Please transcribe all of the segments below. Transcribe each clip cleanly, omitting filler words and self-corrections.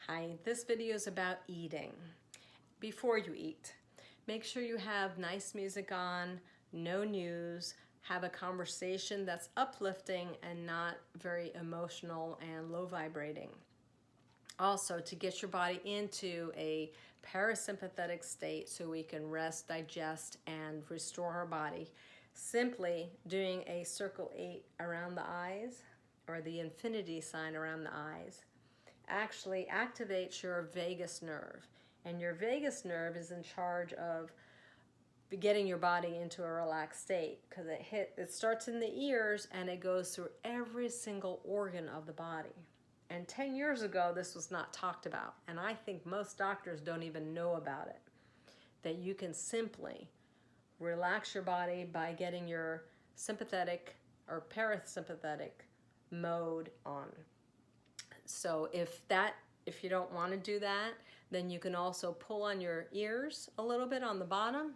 Hi, this video is about eating. Before you eat, make sure you have nice music on, no news, have a conversation that's uplifting and not very emotional and low vibrating. Also, to get your body into a parasympathetic state so we can rest, digest, and restore our body, simply doing a circle 8 around the eyes or the infinity sign around the eyes actually activates your vagus nerve. And your vagus nerve is in charge of getting your body into a relaxed state because it starts in the ears and it goes through every single organ of the body. And 10 years ago, this was not talked about. And I think most doctors don't even know about it. That you can simply relax your body by getting your sympathetic or parasympathetic mode on. So if you don't want to do that, then you can also pull on your ears a little bit on the bottom,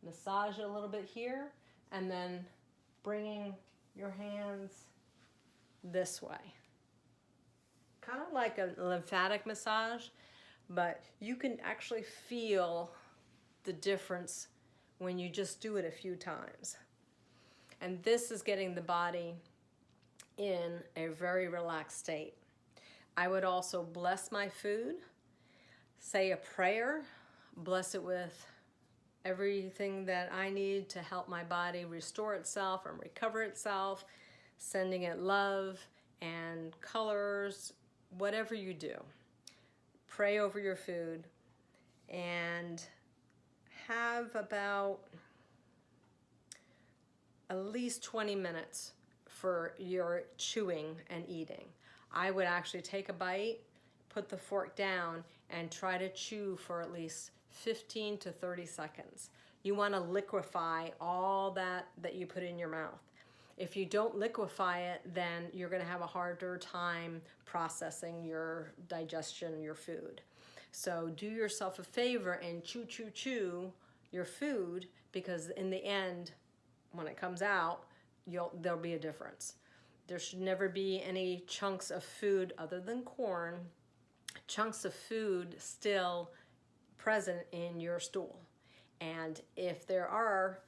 massage a little bit here, and then bringing your hands this way. Kind of like a lymphatic massage, but you can actually feel the difference when you just do it a few times. And this is getting the body in a very relaxed state. I would also bless my food, say a prayer, bless it with everything that I need to help my body restore itself and recover itself, sending it love and colors, whatever you do. Pray over your food and have about at least 20 minutes for your chewing and eating. I would actually take a bite, put the fork down, and try to chew for at least 15 to 30 seconds. You want to liquefy all that you put in your mouth. If you don't liquefy it, then you're going to have a harder time processing your digestion, your food. So do yourself a favor and chew your food, because in the end, when it comes out, there'll be a difference. There should never be any chunks of food other than corn, chunks of food still present in your stool. And if there are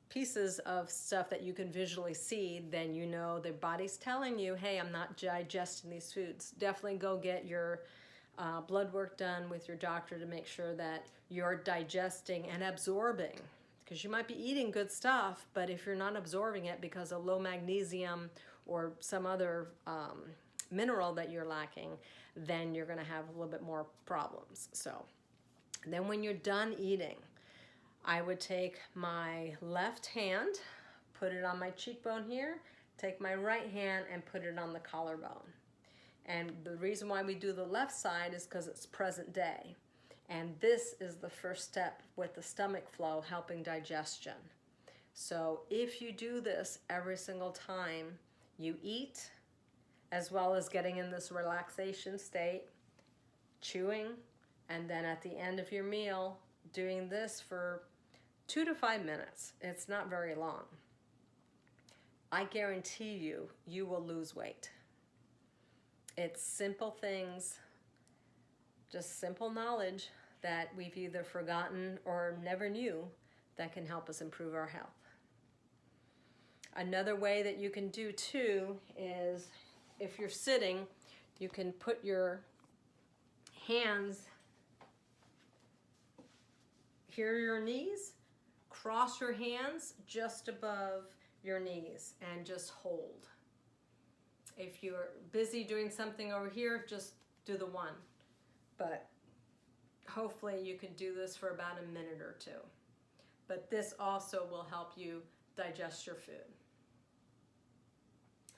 pieces of stuff that you can visually see, then you know the body's telling you, hey, I'm not digesting these foods. Definitely go get your blood work done with your doctor to make sure that you're digesting and absorbing. Because you might be eating good stuff, but if you're not absorbing it because of low magnesium or some other mineral that you're lacking, then you're going to have a little bit more problems. So then when you're done eating, I would take my left hand, put it on my cheekbone here, take my right hand and put it on the collarbone. And the reason why we do the left side is because it's present day. And this is the first step with the stomach flow, helping digestion. So if you do this every single time you eat, as well as getting in this relaxation state, chewing, and then at the end of your meal, doing this for 2 to 5 minutes. It's not very long. I guarantee you, you will lose weight. It's simple things, just simple knowledge that we've either forgotten or never knew that can help us improve our health. Another way that you can do too is if you're sitting, you can put your hands here, your knees, cross your hands just above your knees and just hold. If you're busy doing something over here, just do the one. But hopefully you can do this for about a minute or two. But this also will help you digest your food.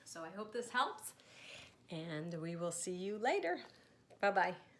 So I hope this helps, and we will see you later. Bye-bye.